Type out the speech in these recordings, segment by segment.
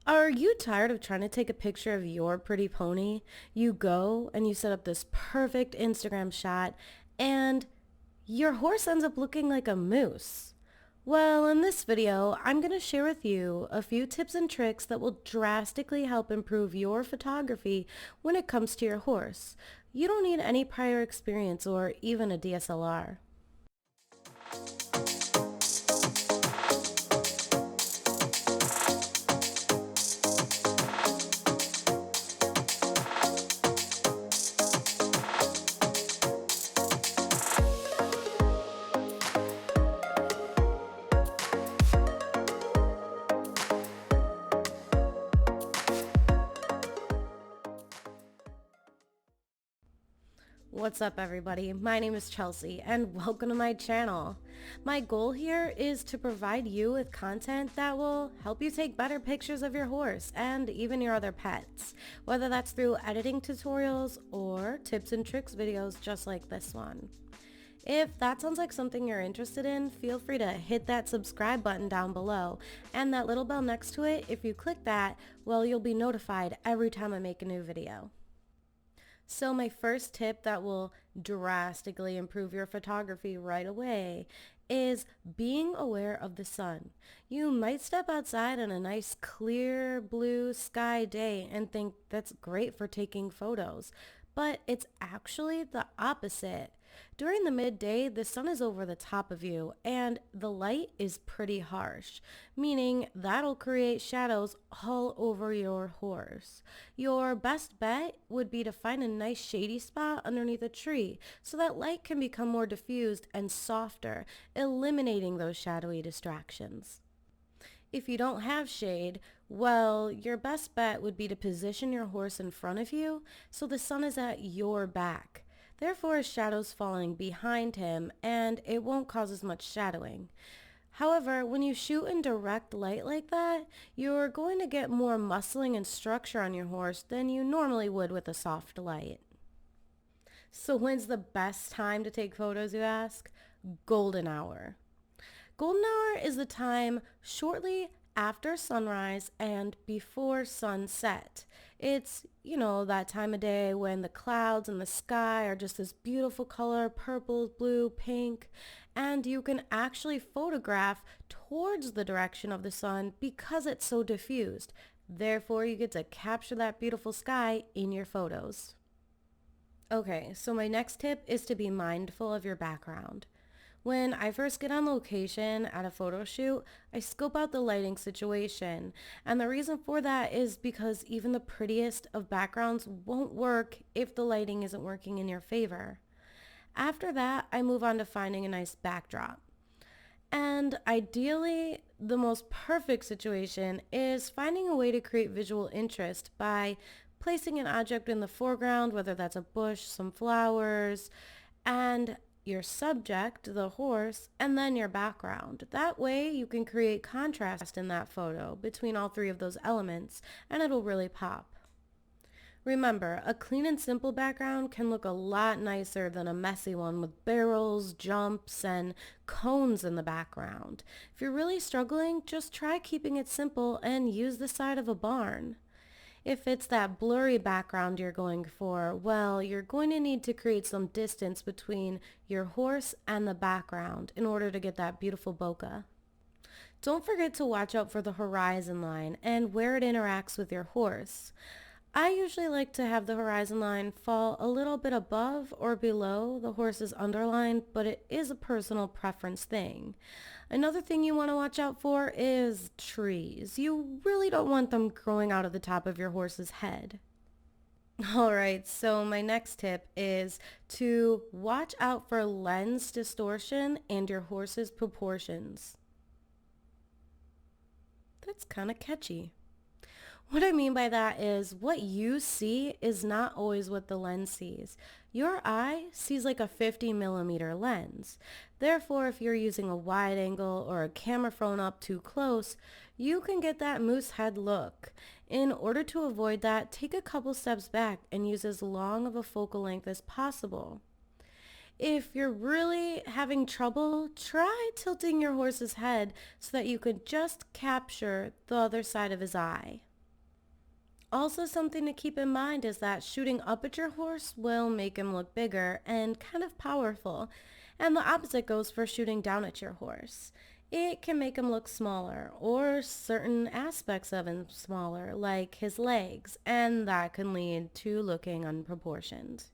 Are you tired of trying to take a picture of your pretty pony? You go and you set up this perfect Instagram shot and your horse ends up looking like a moose. Well, in this video, I'm going to share with you a few tips and tricks that will drastically help improve your photography when it comes to your horse. You don't need any prior experience or even a DSLR. What's up everybody? My name is Chelsea and welcome to my channel. My goal here is to provide you with content that will help you take better pictures of your horse and even your other pets, whether that's through editing tutorials or tips and tricks videos just like this one. If that sounds like something you're interested in, feel free to hit that subscribe button down below and that little bell next to it. If you click that, well, you'll be notified every time I make a new video. So my first tip that will drastically improve your photography right away is being aware of the sun. You might step outside on a nice clear blue sky day and think that's great for taking photos, but it's actually the opposite. During the midday, the sun is over the top of you and the light is pretty harsh, meaning that'll create shadows all over your horse. Your best bet would be to find a nice shady spot underneath a tree so that light can become more diffused and softer, eliminating those shadowy distractions. If you don't have shade, well, your best bet would be to position your horse in front of you so the sun is at your back. Therefore, his shadow's falling behind him and it won't cause as much shadowing. However, when you shoot in direct light like that, you're going to get more muscling and structure on your horse than you normally would with a soft light. So when's the best time to take photos, you ask? Golden hour. Golden hour is the time shortly after sunrise and before sunset. It's, that time of day when the clouds and the sky are just this beautiful color, purple, blue, pink, and you can actually photograph towards the direction of the sun because it's so diffused. Therefore, you get to capture that beautiful sky in your photos. Okay, so my next tip is to be mindful of your background. When I first get on location at a photo shoot, I scope out the lighting situation. And the reason for that is because even the prettiest of backgrounds won't work if the lighting isn't working in your favor. After that, I move on to finding a nice backdrop. And ideally, the most perfect situation is finding a way to create visual interest by placing an object in the foreground, whether that's a bush, some flowers, and your subject, the horse, and then your background. That way you can create contrast in that photo between all three of those elements, and it'll really pop. Remember, a clean and simple background can look a lot nicer than a messy one with barrels, jumps, and cones in the background. If you're really struggling, just try keeping it simple and use the side of a barn. If it's that blurry background you're going for, well, you're going to need to create some distance between your horse and the background in order to get that beautiful bokeh. Don't forget to watch out for the horizon line and where it interacts with your horse. I usually like to have the horizon line fall a little bit above or below the horse's underline, but it is a personal preference thing. Another thing you want to watch out for is trees. You really don't want them growing out of the top of your horse's head. Alright, so my next tip is to watch out for lens distortion and your horse's proportions. That's kind of catchy. What I mean by that is what you see is not always what the lens sees. Your eye sees like a 50mm lens. Therefore, if you're using a wide angle or a camera phone up too close, you can get that moose head look. In order to avoid that, take a couple steps back and use as long of a focal length as possible. If you're really having trouble, try tilting your horse's head so that you could just capture the other side of his eye. Also, something to keep in mind is that shooting up at your horse will make him look bigger and kind of powerful. And the opposite goes for shooting down at your horse. It can make him look smaller, or certain aspects of him smaller, like his legs, and that can lead to looking unproportioned.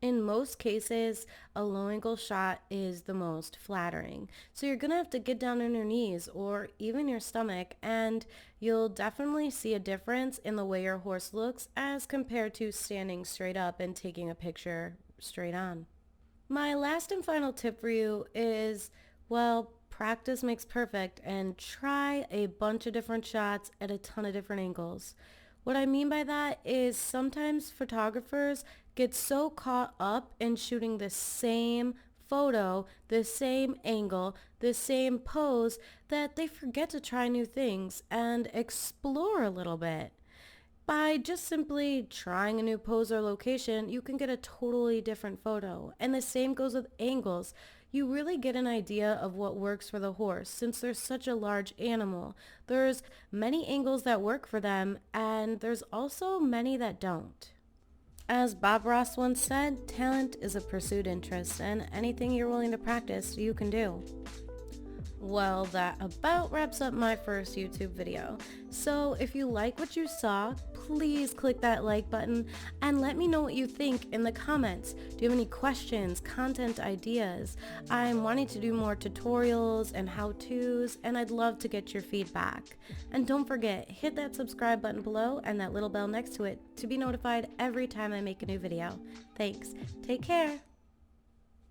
In most cases, a low angle shot is the most flattering. So you're going to have to get down on your knees or even your stomach, and you'll definitely see a difference in the way your horse looks as compared to standing straight up and taking a picture straight on. My last and final tip for you is, well, practice makes perfect, and try a bunch of different shots at a ton of different angles. What I mean by that is sometimes photographers get so caught up in shooting the same photo, the same angle, the same pose that they forget to try new things and explore a little bit. By just simply trying a new pose or location, you can get a totally different photo. And the same goes with angles. You really get an idea of what works for the horse since they're such a large animal. There's many angles that work for them, and there's also many that don't. As Bob Ross once said, talent is a pursued interest, and anything you're willing to practice, you can do. Well, that about wraps up my first YouTube video. So if you like what you saw, please click that like button and let me know what you think in the comments. Do you have any questions, content ideas? I'm wanting to do more tutorials and how-tos, and I'd love to get your feedback. And don't forget, hit that subscribe button below and that little bell next to it to be notified every time I make a new video. Thanks. Take care.